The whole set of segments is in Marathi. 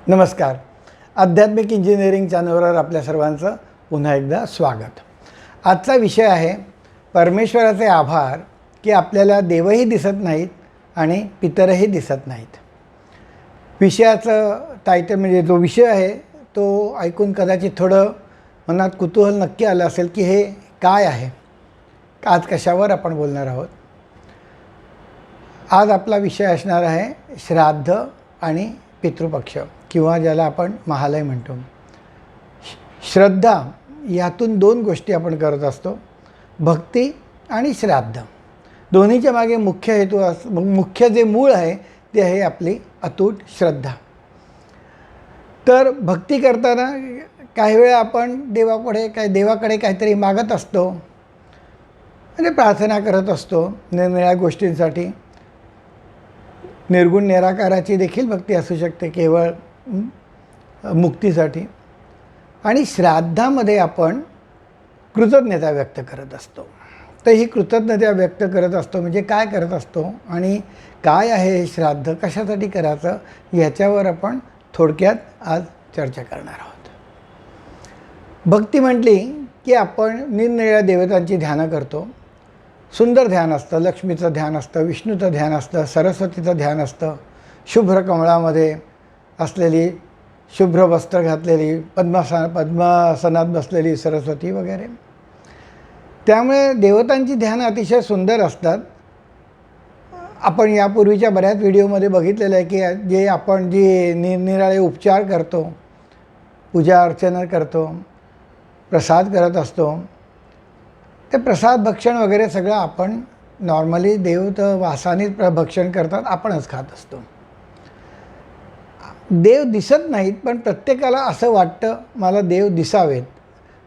नमस्कार. आध्यात्मिक इंजिनिअरिंग चॅनलवर आपल्या सर्वांचं पुन्हा एकदा स्वागत. आजचा विषय आहे परमेश्वराचे आभार की आपल्याला देवही दिसत नाहीत आणि पितरही दिसत नाहीत. विषयाचं टायटल म्हणजे जो विषय आहे तो ऐकून कदाचित थोडं मनात कुतूहल नक्की आलं असेल की हे काय आहे, आज कशावर आपण बोलणार आहोत. आज आपला विषय असणार आहे श्राद्ध आणि पितृपक्ष किंवा ज्याला आपण महालय म्हणतो. श्रद्धा यातून दोन गोष्टी आपण करत असतो, भक्ती आणि श्राद्ध. दोन्हीच्या मागे मुख्य हेतू मुख्य जे मूळ आहे ते आहे आपली अतूट श्रद्धा. तर भक्ती करताना काही वेळा आपण देवाकडे काहीतरी मागत असतो, म्हणजे प्रार्थना करत असतो निरनिराळ्या गोष्टींसाठी. निर्गुण निराकाराची देखील भक्ती असू शकते, केवळ मुक्तीसाठी. आणि श्राद्धामध्ये आपण कृतज्ञता व्यक्त करत असतो. तर ही कृतज्ञता व्यक्त करत असतो म्हणजे काय करत असतो आणि काय आहे हे श्राद्ध, कशासाठी करायचं, याच्यावर आपण थोडक्यात आज चर्चा करणार आहोत. भक्ती म्हटली की आपण निरनिराळ्या देवतांची ध्यानं करतो. सुंदर ध्यान असतं, लक्ष्मीचं ध्यान असतं, विष्णूचं ध्यान असतं, सरस्वतीचं ध्यान असतं, शुभ्र कमळामध्ये असलेली, शुभ्र वस्त्र घातलेली, पद्मासनात बसलेली सरस्वती वगैरे. त्यामुळे देवतांची ध्यानं अतिशय सुंदर असतात. आपण यापूर्वीच्या बऱ्याच व्हिडिओमध्ये बघितलेलं आहे की जे निरनिराळे उपचार करतो, पूजा अर्चना करतो, प्रसाद करत असतो, ते प्रसाद भक्षण वगैरे सगळं आपण नॉर्मली देव तर वासानेच भक्षण करतात, आपणच खात असतो. देव दिसत नाहीत, पण प्रत्येकाला असं वाटतं मला देव दिसावेत,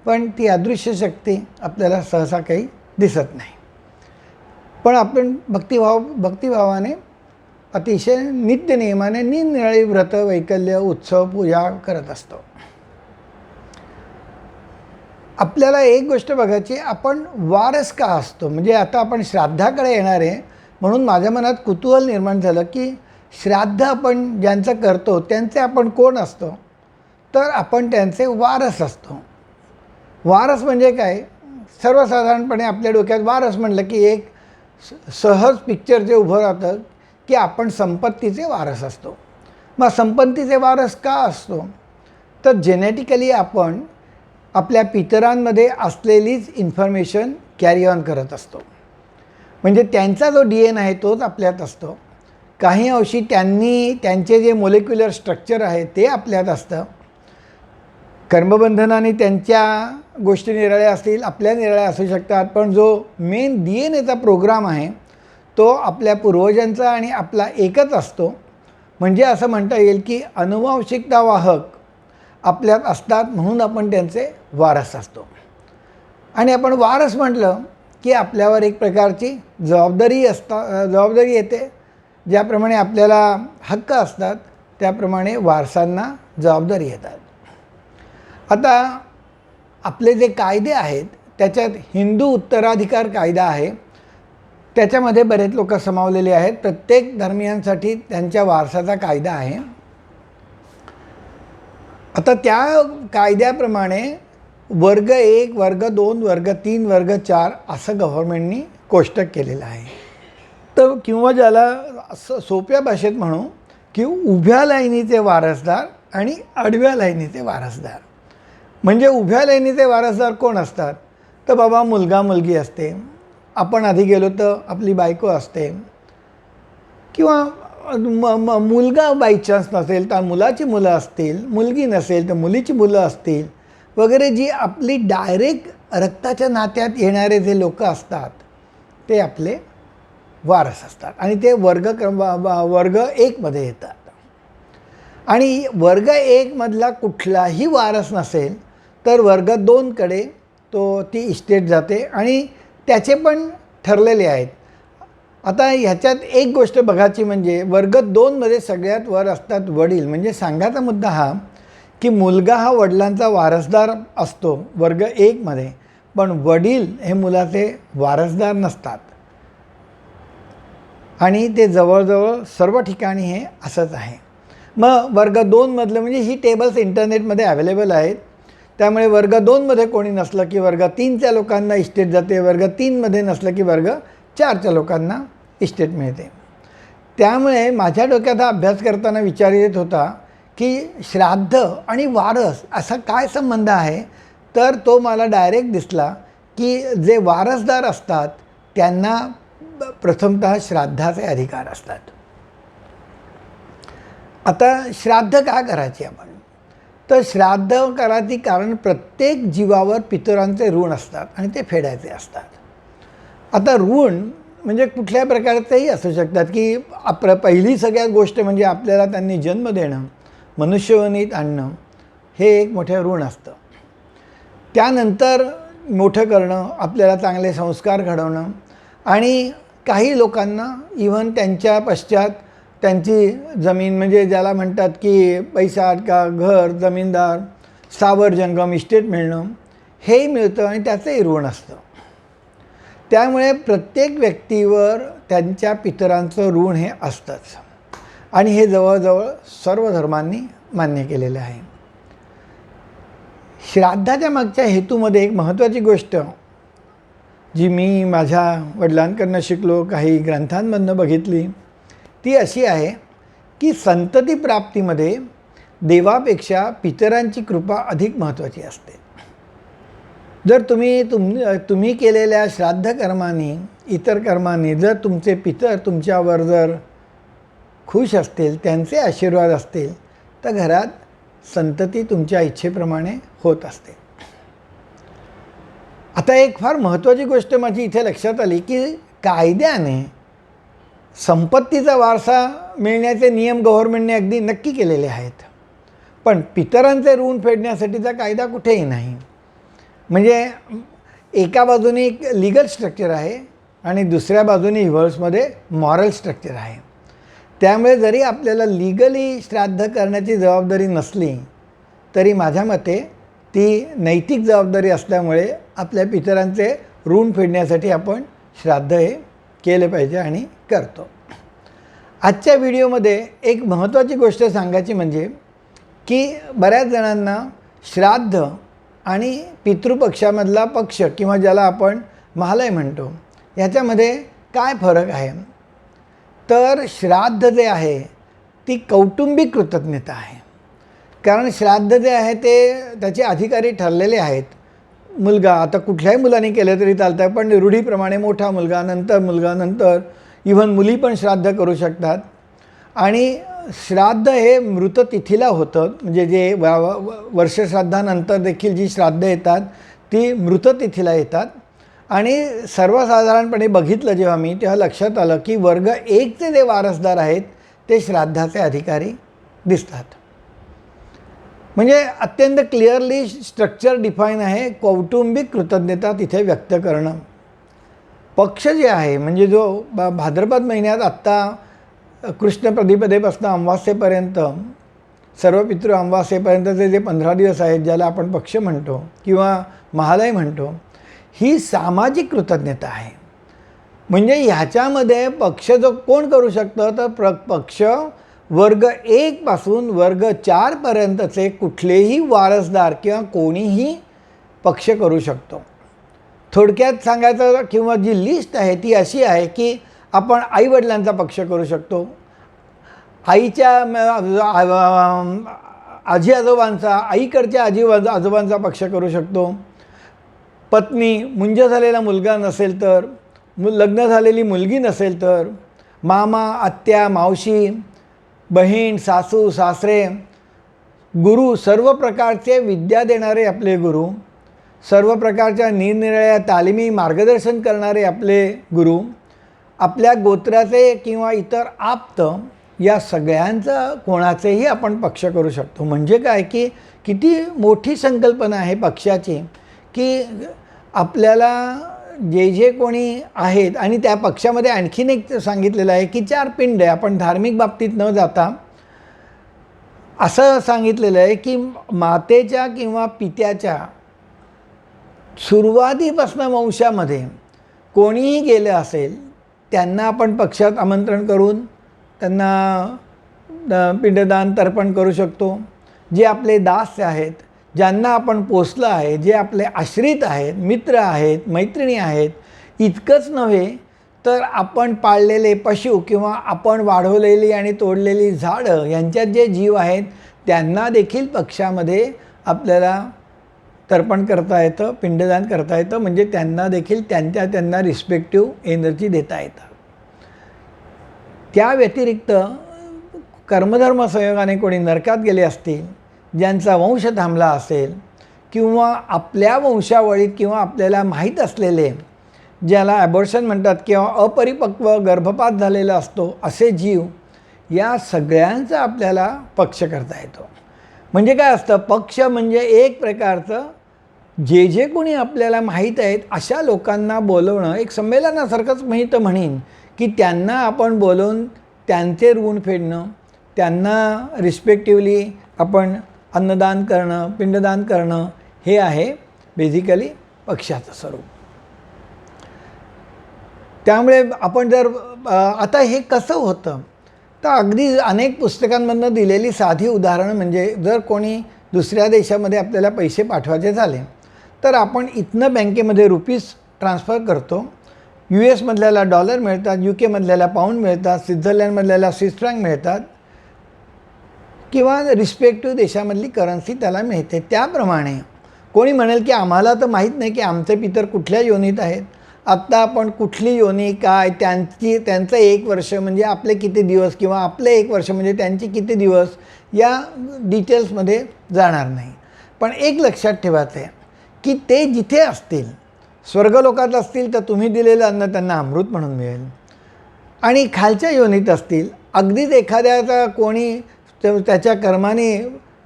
पण ती अदृश्य शक्ती आपल्याला सहसा काही दिसत नाही. पण आपण भक्तिभावाने अतिशय नित्यनियमाने निरनिराळी व्रत, वैकल्य, उत्सव, पूजा करत असतो. आपल्याला एक गोष्ट बघायची, आपण वारस का असतो. म्हणजे आता आपण श्राद्धाकडे येणार आहे, म्हणून माझ्या मनात कुतूहल निर्माण झालं की श्राद्ध आपण ज्यांचं करतो त्यांचे आपण कोण असतो. तर आपण त्यांचे वारस असतो. वारस म्हणजे काय, सर्वसाधारणपणे आपल्या डोक्यात वारस म्हटलं की एक सहज पिक्चर जे उभं राहतं की आपण संपत्तीचे वारस असतो. मग संपत्तीचे वारस का असतो, तर जेनेटिकली आपण आपल्या पितरांमध्ये असलेलीच इन्फॉर्मेशन कॅरी ऑन करत असतो. म्हणजे त्यांचा जो DNA आहे तोच आपल्यात असतो. काही अंशी त्यांचे जे मोलेक्युलर स्ट्रक्चर आहे ते आपल्यात असतं. कर्मबंधनाने त्यांच्या गोष्टी निराळ्या असतील, आपल्या निराळ्या असू शकतात, पण जो मेन DNAचा प्रोग्राम आहे तो आपल्या पूर्वजांचा आणि आपला एकच असतो. म्हणजे असं म्हणता येईल की अनुवांशिकता वाहक आपल्यात असतात, म्हणून आपण त्यांचे वारस असतो. आणि आपण वारस म्हटलं की आपल्यावर एक प्रकारची जबाबदारी येते. ज्याप्रमाणे आपल्याला हक्क असतात त्याप्रमाणे वारसांना जबाबदारी येतात. आता आपले जे कायदे आहेत त्याच्यात हिंदू उत्तराधिकार कायदा आहे, त्याच्यामध्ये बरेच लोक समावलेले आहेत. प्रत्येक धर्मियांसाठी त्यांच्या वारसाचा कायदा आहे. आता त्या कायद्याप्रमाणे वर्ग 1, वर्ग 2, वर्ग 3, वर्ग 4 असं गव्हर्मेंटनी कोष्टक केलेलं आहे. तर किंवा ज्याला सोप्या भाषेत म्हणू की उभ्या लाईनीचे वारसदार आणि आडव्या लाईनीचे वारसदार. म्हणजे उभ्या लाईनीचे वारसदार कोण असतात, तर बाबा मुलगा मुलगी असते, आपण आधी गेलो तर आपली बायको असते, किंवा मुलगा बाय चान्स नसेल तर मुलाची मुलं असतील, मुलगी नसेल तर मुलीची मुलं असतील वगैरे. जी आपली डायरेक्ट रक्ताच्या नात्यात येणारे जे लोक असतात ते आपले वारस असतात. आणि ते वर्ग 1 मध्ये येतात. आणि वर्ग 1 मधला कुठलाही वारस नसेल तर वर्ग 2 कडे ती इस्टेट जाते आणि त्याचे पण ठरलेले आहेत. आता ह्याच्यात एक गोष्ट बघायची म्हणजे वर्ग 2 मध्ये सगळ्यात वर असतात वडील. म्हणजे सांगायचा मुद्दा हा की मुलगा हा वडिलांचा वारसदार असतो वर्ग 1 मध्ये, पण वडील हे मुलाचे वारसदार नसतात. आणि ते जवळजवळ सर्व ठिकाणी हे असंच आहे. मग वर्ग 2मधलं म्हणजे ही टेबल्स इंटरनेटमध्ये अवेलेबल आहेत. त्यामुळे वर्ग 2मध्ये कोणी नसलं की वर्ग 3च्या लोकांना इस्टेट जाते, वर्ग 3मध्ये नसलं की वर्ग 4च्या लोकांना इस्टेट मिळते. त्यामुळे माझ्या डोक्यात हा अभ्यास करताना विचार येत होता की श्राद्ध आणि वारस असा काय संबंध आहे. तर तो मला डायरेक्ट दिसला की जे वारसदार असतात त्यांना प्रथमतः श्राद्धाचे अधिकार असतात. आता श्राद्ध का करायची आपण, तर श्राद्ध करायची कारण प्रत्येक जीवावर पितरांचे ऋण असतात आणि ते फेडायचे असतात. आता ऋण म्हणजे कुठल्या प्रकारचेही असू शकतात की पहिली सगळ्यात गोष्ट म्हणजे आपल्याला त्यांनी जन्म देणं, मनुष्यवनीत आणणं हे एक मोठं ऋण असतं. त्यानंतर मोठं करणं, आपल्याला चांगले संस्कार घडवणं आणि काही लोकांना इव्हन त्यांच्या पश्चात त्यांची जमीन म्हणजे ज्याला म्हणतात की पैसा का घर, जमीनदार, स्थावर जंगम, इस्टेट मिळणं हेही मिळतं आणि त्याचंही ऋण असतं. त्यामुळे प्रत्येक व्यक्तीवर त्यांच्या पितरांचं ऋण हे असतंच आणि हे जवळजवळ सर्व धर्मांनी मान्य केलेलं आहे. श्राद्धाच्या मागच्या हेतूमध्ये एक महत्त्वाची गोष्ट जी मी माझ्या वडिलांकडनं शिकलो, काही ग्रंथांमधनं बघितली, ती अशी आहे की संतती प्राप्तीमध्ये देवापेक्षा पितरांची कृपा अधिक महत्त्वाची असते. जर तुम्ही केलेल्या श्राद्ध कर्मांनी, इतर कर्मांनी जर तुमचे पितर तुमच्यावर जर खुश असतील, त्यांचे आशीर्वाद असतील, तर घरात संतती तुमच्या इच्छेप्रमाणे होत असते. आता एक फार महत्त्वाची गोष्ट माझी इथे लक्षात आली की कायद्याने संपत्तीचा वारसा मिळण्याचे नियम गव्हर्नमेंटने अगदी नक्की केलेले आहेत, पण पितरांचे ऋण फेडण्यासाठीचा कायदा कुठेही नाही. म्हणजे एका बाजूने एक लीगल स्ट्रक्चर आहे आणि दुसऱ्या बाजूने रिव्हर्समध्ये मॉरल स्ट्रक्चर आहे. त्यामुळे जरी आपल्याला लीगली श्राद्ध करण्याची जबाबदारी नसली तरी माझ्या मते ती नैतिक जबाबदारी असल्यामुळे आपल्या पितरांचे ऋण फेडण्यासाठी आपण श्राद्ध हे केले पाहिजे आणि करतो. आजच्या व्हिडिओमध्ये एक महत्त्वाची गोष्ट सांगायची म्हणजे की बऱ्याच जणांना श्राद्ध आणि पितृपक्षामधला पक्ष किंवा ज्याला आपण महालय म्हणतो ह्याच्यामध्ये काय फरक आहे. तर श्राद्ध जे आहे ती कौटुंबिक कृतज्ञता आहे. कारण श्राद्ध जे आहे ते त्याचे अधिकारी ठरलेले आहेत. मुलगा आता कुठल्याही मुलाने केलं तरी चालतं, पण रूढीप्रमाणे मोठा मुलगा, नंतर इव्हन मुली पण श्राद्ध करू शकतात. आणि श्राद्ध हे मृततिथीला होतं, म्हणजे जे वर्षश्राद्धानंतर देखील जी श्राद्ध येतात ती मृततिथीला येतात. आणि सर्वसाधारणपणे बघितलं जेव्हा मी, तेव्हा लक्षात आलं की वर्ग 1चे जे वारसदार आहेत ते श्राद्धाचे अधिकारी दिसतात. म्हणजे अत्यंत क्लिअरली स्ट्रक्चर डिफाईन आहे. कौटुंबिक कृतज्ञता तिथे व्यक्त करणं. पक्ष जे आहे म्हणजे जो भाद्रपद महिन्यात आत्ता कृष्ण प्रतिपदेपासून अमावास्येपर्यंत, सर्व पितृ अमावास्येपर्यंतचे जे 15 दिवस आहेत ज्याला आपण पक्ष म्हणतो किंवा महालय म्हणतो, ही सामाजिक कृतज्ञता आहे. म्हणजे ह्याच्यामध्ये पक्ष जो कोण करू शकतं, तर पक्ष वर्ग 1 पासून वर्ग 4 पर्यंतचे कुठलेही वारसदार किंवा कोणीही पक्ष करू शकतो. थोडक्यात सांगायचं किंवा जी लिस्ट आहे ती अशी आहे की आपण आईवडिलांचा पक्ष करू शकतो, आईच्या आजी आजोबांचा, आईकडच्या आजोबांचा पक्ष करू शकतो, पत्नी, मुंज झालेला मुलगा नसेल तर, लग्न झालेली मुलगी नसेल तर, मामा, आत्या, मावशी, बहीण, सासू, सासरे, गुरु, सर्व प्रकारचे विद्या देणारे आपले गुरु, सर्व प्रकारच्या निरनिराळ्या तालिमी मार्गदर्शन करणारे आपले गुरु, आपल्या गोत्राचे किंवा इतर आप्त या सगळ्यांचा कोणाचेही आपण पक्ष करू शकतो. म्हणजे काय की किती मोठी संकल्पना आहे पक्षाची की आपल्याला जे कोणी आहेत, आणि त्या पक्षामध्ये आणखीन एक सांगितलेलं आहे की 4 पिंड आहे. आपण धार्मिक बाबतीत न जाता असं सांगितलेलं आहे की मातेच्या किंवा पित्याच्या सुरुवातीपासून वंशामध्ये कोणीही गेलं असेल त्यांना आपण पक्षात आमंत्रण करून त्यांना पिंडदान तर्पण करू शकतो. जे आपले दास आहेत, ज्यांना आपण पोसलं आहे, जे आपले आश्रित आहेत, मित्र आहेत, मैत्रिणी आहेत, इतकंच नव्हे तर आपण पाळलेले पशु किंवा आपण वाढवलेली आणि तोडलेली झाडं यांच्यात जे जीव आहेत त्यांना देखील पक्षामध्ये आपल्याला तर्पण करता येतं, पिंडदान करता येतं. म्हणजे त्यांना देखील त्यांना रिस्पेक्टिव्ह एनर्जी देता येतं. त्या व्यतिरिक्त कर्मधर्म संयोगाने कोणी नरकात गेले असतील, ज्यांचा वंश थांबला असेल, किंवा आपल्या वंशावळीत किंवा आपल्याला माहीत असलेले, ज्याला ॲबॉर्शन म्हणतात, किंवा अपरिपक्व गर्भपात झालेला असतो, असे जीव, या सगळ्यांचा आपल्याला पक्ष करता येतो. म्हणजे काय असतं, पक्ष म्हणजे एक प्रकारचं जे कोणी आपल्याला माहीत आहेत अशा लोकांना बोलवणं, एक संमेलनासारखंच मी तर म्हणेन की त्यांना आपण बोलवून त्यांचे ऋण फेडणं, त्यांना रिस्पेक्टिवली आपण अन्नदान करणं, पिंडदान करणं, हे आहे बेसिकली पक्षाचं स्वरूप. त्यामुळे आपण जर आता हे कसं होतं, तर अगदी अनेक पुस्तकांमधून दिलेली साधी उदाहरणं म्हणजे, जर कोणी दुसऱ्या देशामध्ये आपल्याला पैसे पाठवायचे झाले तर आपण इथनं बँकेमध्ये रुपीज ट्रान्सफर करतो, US मधल्याला डॉलर मिळतात, UK मधल्याला पाऊंड मिळतात, स्वित्झर्लंडमधल्याला स्विस फ्रँक मिळतात, किंवा रिस्पेक्टिव्ह देशामधली करन्सी त्याला मिळते. त्याप्रमाणे कोणी म्हणेल की आम्हाला तर माहीत नाही की आमचे पितर कुठल्या योनीत आहेत, आत्ता आपण कुठली योनी काय, त्यांचं 1 वर्ष म्हणजे आपले किती दिवस, किंवा आपले 1 वर्ष म्हणजे त्यांचे किती दिवस, या डिटेल्समध्ये जाणार नाही. पण एक लक्षात ठेवायचं आहे की ते जिथे असतील, स्वर्गलोकात असतील तर तुम्ही दिलेलं अन्न त्यांना अमृत म्हणून मिळेल, आणि खालच्या योनीत असतील, अगदीच एखाद्याचा कोणी त्याच्या कर्माने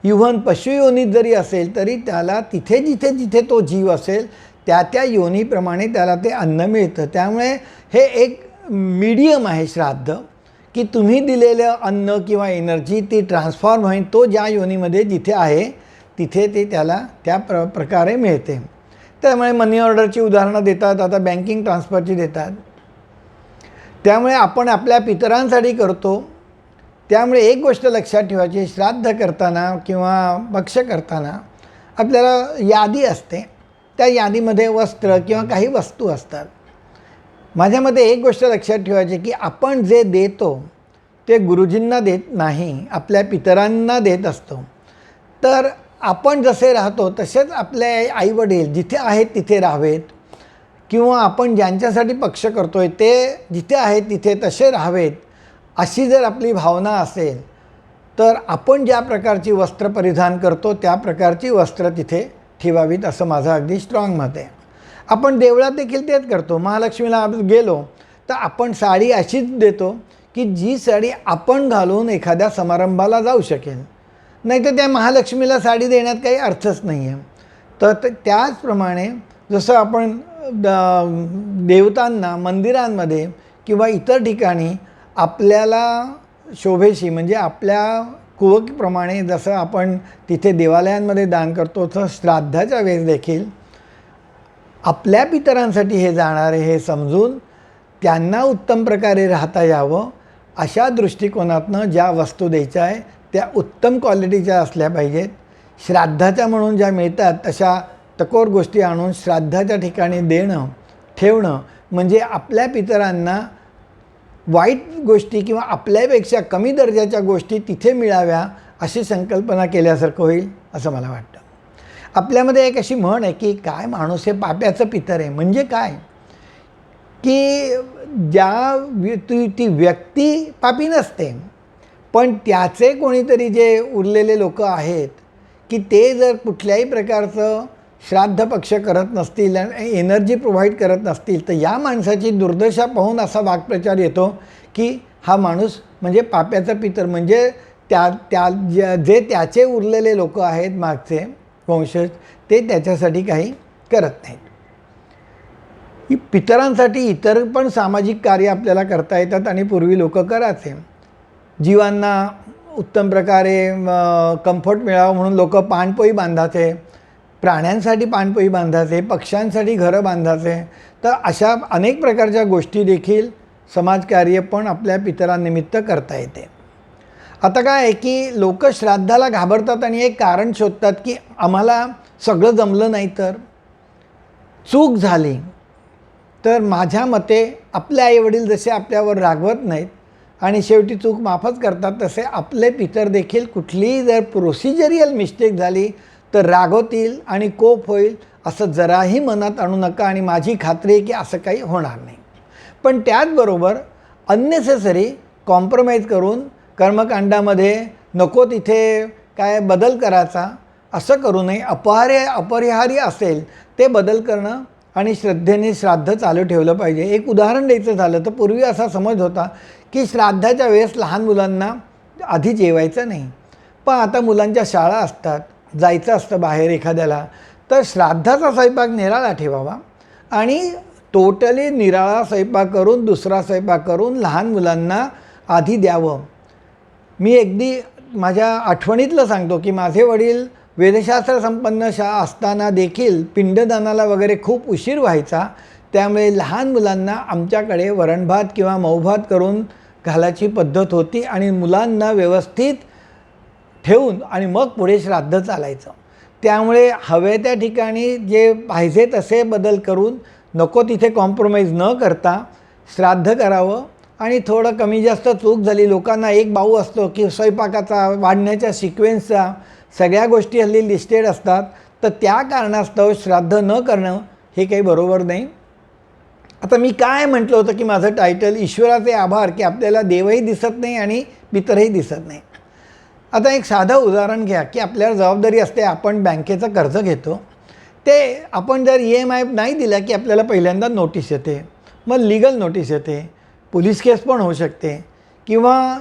इव्हन पशुयोनीत जरी असेल तरी त्याला तिथे जिथे तो जीव असेल त्या योनीप्रमाणे त्याला ते अन्न मिळतं. त्यामुळे हे एक मीडियम आहे श्राद्ध, की तुम्ही दिलेलं अन्न किंवा एनर्जी ती ट्रान्सफॉर्म होईल, तो ज्या योनीमध्ये जिथे आहे तिथे ते त्याला त्या प्रकारे मिळते. त्यामुळे मनी ऑर्डरची उदाहरणं देतात, आता बँकिंग ट्रान्सफरची देतात. त्यामुळे आपण आपल्या पितरांसाठी करतो. त्यामुळे एक गोष्ट लक्षात ठेवायची, श्राद्ध करताना किंवा भक्ष्य करताना आपल्याला यादी असते, त्या यादीमध्ये वस्त्र किंवा काही वस्तू असतात. माझ्या मते एक गोष्ट लक्षात ठेवायची की आपण जे देतो ते गुरुजींना देत नाही, आपल्या पितरांना देत असतो. तर आपण जसे राहतो तसेच आपले आईवडील जिथे आहेत तिथे राहावेत, किंवा आपण ज्यांच्यासाठी पक्ष करतो आहे ते जिथे आहेत तिथे तसे राहावेत, अशी जर आपली भावना असेल तर आपण ज्या प्रकारची वस्त्र परिधान करतो त्या प्रकारची वस्त्र तिथे ठेवावीत, असं माझं अगदी स्ट्रॉंग मत आहे. आपण देवळात देखील तेच करतो. महालक्ष्मीला गेलो तर आपण साडी अशीच देतो की जी साडी आपण घालून एखाद्या समारंभाला जाऊ शकेल, नाही तर त्या महालक्ष्मीला साडी देण्यात काही अर्थच नाही आहे. तर त्याचप्रमाणे जसं आपण देवतांना मंदिरांमध्ये किंवा इतर ठिकाणी आपल्याला शोभेशी म्हणजे आपल्या कुवकीप्रमाणे जसं आपण तिथे देवालयांमध्ये दान करतो, तसं श्राद्धाच्या वेळेस देखील आपल्या पितरांसाठी हे जाणारे हे समजून त्यांना उत्तम प्रकारे राहता यावं अशा दृष्टिकोनातनं ज्या वस्तू द्यायच्या आहे त्या उत्तम क्वालिटीच्या असल्या पाहिजेत. श्राद्धाच्या म्हणून ज्या मिळतात तशा टकोर गोष्टी आणून श्राद्धाच्या ठिकाणी देणं ठेवणं म्हणजे आपल्या पितरांना वाईट गोष्टी किंवा आपल्यापेक्षा कमी दर्जाच्या गोष्टी तिथे मिळाव्या अशी संकल्पना केल्यासारखं होईल असं मला वाटतं. आपल्यामध्ये एक अशी म्हण आहे की काय माणूस हे पाप्याचं पितर आहे. म्हणजे काय की ती व्यक्ती पापी नसते, पण त्याचे कोणीतरी जे उरलेले लोक आहेत की ते जर कुठल्याही प्रकारचं श्राद्ध पक्ष करत नसतील, एनर्जी प्रोव्हाइड करत नसतील, तर या माणसाची दुर्दशा पाहून असा वाक्प्रचार येतो की हा माणूस म्हणजे पाप्याचा पितर, म्हणजे जे त्याचे उरलेले लोक आहेत मागचे वंशज ते त्याच्यासाठी काही करत नाहीत. पितरांसाठी इतर पण सामाजिक कार्य आपल्याला करता येतात आणि पूर्वी लोक करायचे. जीवांना उत्तम प्रकारे कम्फर्ट मिळावं म्हणून लोक पाणपोई बांधायचे, प्राण्यांसाठी पाणपोई बांधायचे, पक्ष्यांसाठी घरं बांधायचे. तर अशा अनेक प्रकारच्या गोष्टी देखील समाजकार्य पण आपल्या पितरांनिमित्त करता येते. आता काय आहे की लोक श्राद्धाला घाबरतात आणि एक कारण शोधतात की आम्हाला सगळं जमलं नाही तर, चूक झाली तर. माझ्या मते आपले आईवडील जसे आपल्यावर रागवत नाहीत आणि शेवटी चूक माफच करतात, तसे आपले पितर देखील कुठलीही जर प्रोसिजरियल मिस्टेक झाली तर रागवतील आणि कोप होईल, असं जराही मनात आणू नका. आणि माझी खात्री आहे की असं काही होणार नाही. पण त्याचबरोबर अननेसेसरी कॉम्प्रोमाइज करून कर्मकांडामध्ये नको तिथे काय बदल करायचा असं करू नये. अपरिहार्य असेल ते बदल करणं आणि श्रद्धेने श्राद्ध चालू ठेवलं पाहिजे. एक उदाहरण द्यायचं झालं तर पूर्वी असा समज होता की श्राद्धाच्या वेळेस लहान मुलांना आधी जेवायचं नाही. पण आता मुलांच्या शाळा असतात, जायचं असतं बाहेर एखाद्याला, तर श्राद्धाचा स्वयंपाक निराळा ठेवावा आणि टोटली निराळा स्वयंपाक करून दुसरा स्वयंपाक करून लहान मुलांना आधी द्यावं. मी अगदी माझ्या आठवणीतलं सांगतो की माझे वडील वेदशास्त्र संपन्न असताना देखील पिंडदानाला वगैरे खूप उशीर व्हायचा. त्यामुळे लहान मुलांना आमच्याकडे वरणभात किंवा मऊभात करून घालायची पद्धत होती आणि मुलांना व्यवस्थित ठेवून आणि मग पुढे श्राद्ध चालायचं. त्यामुळे हवे त्या ठिकाणी जे पाहिजे तसे बदल करून नको तिथे कॉम्प्रोमाइज न करता श्राद्ध करावं. आणि थोडं कमी जास्त चूक झाली, लोकांना एक बाऊ असतो की स्वयंपाकाचा, वाढण्याच्या सिक्वेन्सचा, सगळ्या गोष्टी हल्ली लिस्टेड असतात, तर त्या कारणास्तव श्राद्ध न करणं हे काही बरोबर नाही. आता मी काय म्हटलं होतं की माझं टायटल ईश्वराचे आभार, की आपल्याला देवही दिसत नाही आणि पितरही दिसत नाही. आता एक साधं उदाहरण घ्या की आपल्याला जबाबदारी असते, आपण बँकेचं कर्ज घेतो, ते आपण जर EMI नाही दिला की आपल्याला पहिल्यांदा नोटीस येते, मग लीगल नोटीस येते, पोलीस केस पण होऊ शकते, किंवा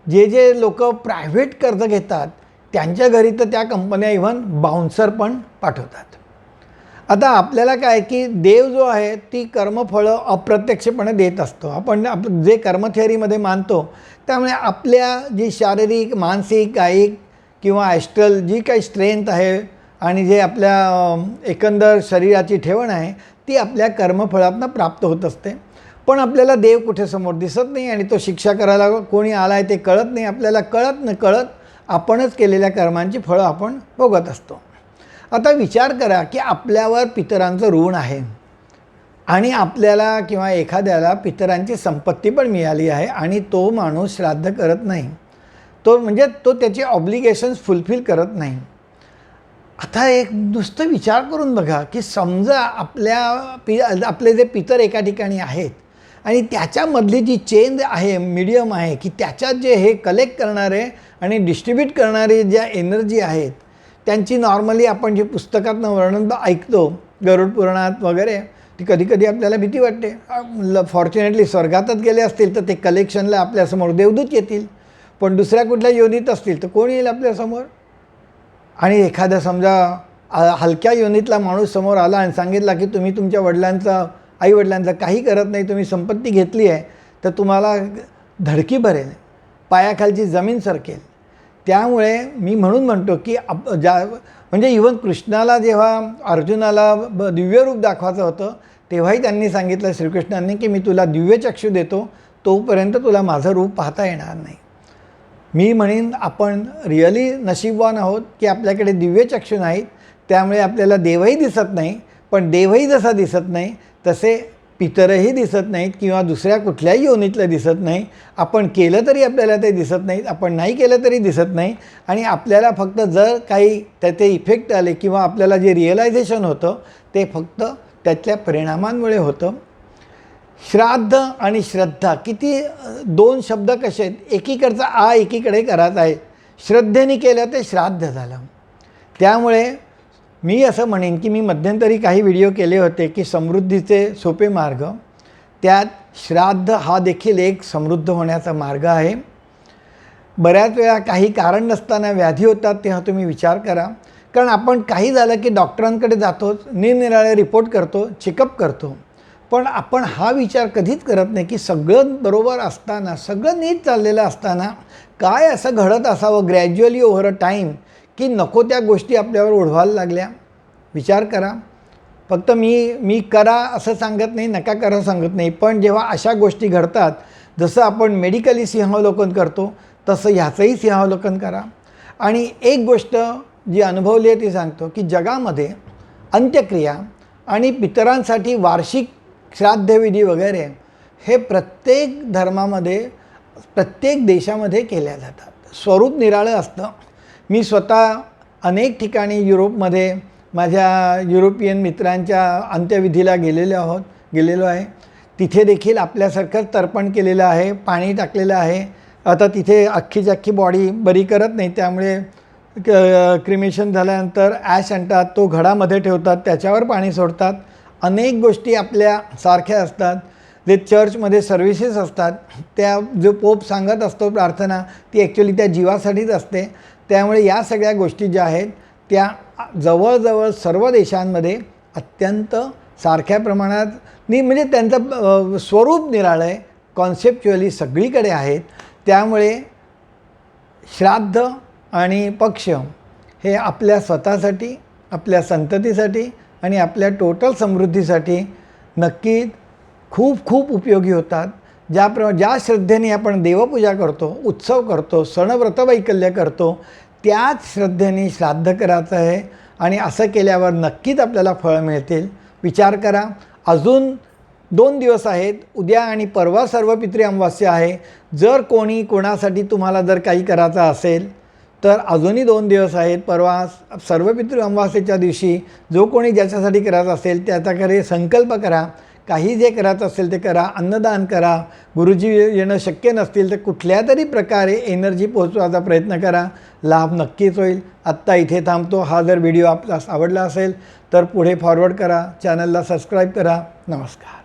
जे लोक प्रायव्हेट कर्ज घेतात त्यांच्या घरी तर त्या कंपन्या इव्हन बाउन्सर पण पाठवतात. आता आपल्याला काय की देव जो आहे ती कर्मफळं अप्रत्यक्षपणे देत असतो. आपण जे कर्म थिअरीमध्ये मानतो, त्यामुळे आपल्या जी शारीरिक, मानसिक, कायिक किंवा ॲस्ट्रल जी काही स्ट्रेंथ आहे आणि जे आपल्या एकंदर शरीराची ठेवण आहे ती आपल्या कर्मफळातनं प्राप्त होत असते. पण आपल्याला देव कुठे समोर दिसत नाही आणि तो शिक्षा करायला कोणी आला आहे ते कळत नाही. आपल्याला कळत आपणच केलेल्या कर्मांची फळं आपण भोगत असतो. आता विचार करा की आपल्यावर पितरांचं ऋण आहे आणि आपल्याला किंवा एखाद्याला पितरांची संपत्ती पण मिळाली आहे आणि तो माणूस श्राद्ध करत नाही, तो त्याचे ऑब्लिगेशन्स फुलफिल करत नाही. आता एक नुसतं विचार करून बघा की समजा आपले जे पितर एका ठिकाणी आहेत आणि त्याच्यामधली जी चेन आहे, मीडियम आहे, की त्याच्यात जे हे कलेक्ट करणारे आणि डिस्ट्रीब्यूट करणारे ज्या एनर्जी आहेत त्यांची नॉर्मली आपण जे पुस्तकातनं वर्णन ऐकतो गरुड पुराणात वगैरे, ती कधी आपल्याला भीती वाटते. फॉर्च्युनेटली स्वर्गातच गेले असतील तर ते कलेक्शनला आपल्यासमोर देवदूत येतील, पण दुसऱ्या कुठल्या योनीत असतील तर कोण येईल आपल्यासमोर? आणि एखादा समजा हलक्या योनीतला माणूस समोर आला आणि सांगितला की तुम्ही तुमच्या आईवडिलांचं काही करत नाही, तुम्ही संपत्ती घेतली आहे, तर तुम्हाला धडकी भरेल, पायाखालची जमीन सरकेल. त्यामुळे मी म्हणतो की म्हणजे इव्हन कृष्णाला जेव्हा अर्जुनाला दिव्य रूप दाखवायचं होतं तेव्हाही त्यांनी सांगितलं, श्रीकृष्णांनी, की मी तुला दिव्य चक्षु देतो, तोपर्यंत तुला माझं रूप पाहता येणार नाही. मी म्हणेन आपण रिअली नशीबवान आहोत की आपल्याकडे दिव्य चक्षु नाहीत, त्यामुळे आपल्याला देवही दिसत नाही. पण देवही जसा दिसत नाही तसे पितरही दिसत नाहीत किंवा दुसऱ्या कुठल्याही योनीतलं दिसत नाही. आपण केलं तरी आपल्याला ते दिसत नाहीत, आपण नाही केलं तरी दिसत नाही. आणि आपल्याला फक्त जर काही त्याचे इफेक्ट आले किंवा आपल्याला जे रिअलायझेशन होतं ते फक्त त्यातल्या परिणामांमुळे होतं. श्राद्ध आणि श्रद्धा किती दोन शब्द कसे आहेत, एकीकडचा एकीकडे करायचा आहे. श्रद्धेने केलं ते श्राद्ध झालं. त्यामुळे मी असं म्हणेन की मी मध्यंतरी काही व्हिडिओ केले होते की समृद्धीचे सोपे मार्ग, त्यात श्राद्ध हा देखील एक समृद्ध होण्याचा मार्ग आहे. बऱ्याच वेळा काही कारण नसताना व्याधी होतात तेव्हा तुम्ही विचार करा. कारण आपण काही झालं की डॉक्टरांकडे जातो, निरनिराळे रिपोर्ट करतो, चेकअप करतो, पण आपण हा विचार कधीच करत नाही की सगळं बरोबर असताना, सगळं नीट चाललेलं असताना काय असं घडत असावं ग्रॅज्युअली ओव्हर अ टाईम की नको त्या गोष्टी आपल्यावर ओढवायला लागल्या. विचार करा. फक्त मी करा असं सांगत नाही, नका करा सांगत नाही, पण जेव्हा अशा गोष्टी घडतात, जसं आपण मेडिकली सिंहावलोकन करतो तसं ह्याचंही सिंहावलोकन करा. आणि एक गोष्ट जी अनुभवली आहे ती सांगतो की जगामध्ये अंत्यक्रिया आणि पितरांसाठी वार्षिक श्राद्धविधी वगैरे हे प्रत्येक धर्मामध्ये प्रत्येक देशामध्ये केल्या जातात. स्वरूप निराळं असतं. मी स्वतः अनेक ठिकाणी युरोपमध्ये माझ्या युरोपियन मित्रांच्या अंत्यविधीला गेलेलो आहे. तिथे देखील आपल्यासारखंच तर्पण केलेलं आहे, पाणी टाकलेलं आहे. आता तिथे अख्खीची अख्खी बॉडी बरी करत नाही, त्यामुळे क्रिमेशन झाल्यानंतर ॲश आणतात, तो घडामध्ये ठेवतात, त्याच्यावर पाणी सोडतात. अनेक गोष्टी आपल्या सारख्या असतात. जे चर्चमध्ये सर्व्हिसेस असतात, त्या जो पोप सांगत असतो प्रार्थना, ती ॲक्च्युली त्या जीवासाठीच असते. त्यामुळे या सगळ्या गोष्टी ज्या आहेत त्या जवळजवळ सर्व देशांमध्ये अत्यंत सारख्या प्रमाणात म्हणजे त्यांचं स्वरूप निराळं आहे, कॉन्सेप्च्युअली सगळीकडे आहेत. त्यामुळे श्राद्ध आणि पक्ष हे आपल्या स्वतःसाठी, आपल्या संततीसाठी आणि आपल्या टोटल समृद्धीसाठी नक्की खूप खूप उपयोगी होतात. ज्या श्रद्धेने आपण देवपूजा करतो, उत्सव करतो, सणव्रतवैकल्य करतो, त्याच श्रद्धेने श्राद्ध करायचं आहे. आणि असं केल्यावर नक्कीच आपल्याला फळं मिळतील. विचार करा, अजून 2 दिवस आहेत. उद्या आणि परवा सर्वपित्री अमावास्या आहे. जर कोणासाठी तुम्हाला जर काही करायचं असेल तर अजूनही 2 दिवस आहेत. परवा सर्वपित्री अमावास्येच्या दिवशी जो कोणी ज्याच्यासाठी करायचं असेल त्याच्याकडे संकल्प करा. काही जे करायचं असेल ते करा. अन्नदान करा. गुरुजी येणं शक्य नसतील तर कुठल्या तरी प्रकारे एनर्जी पोहोचवायचा प्रयत्न करा. लाभ नक्कीच होईल. आत्ता इथे थांबतो. हा जर व्हिडिओ आपल्यास आवडला असेल तर पुढे फॉरवर्ड करा. चॅनलला सबस्क्राईब करा. नमस्कार.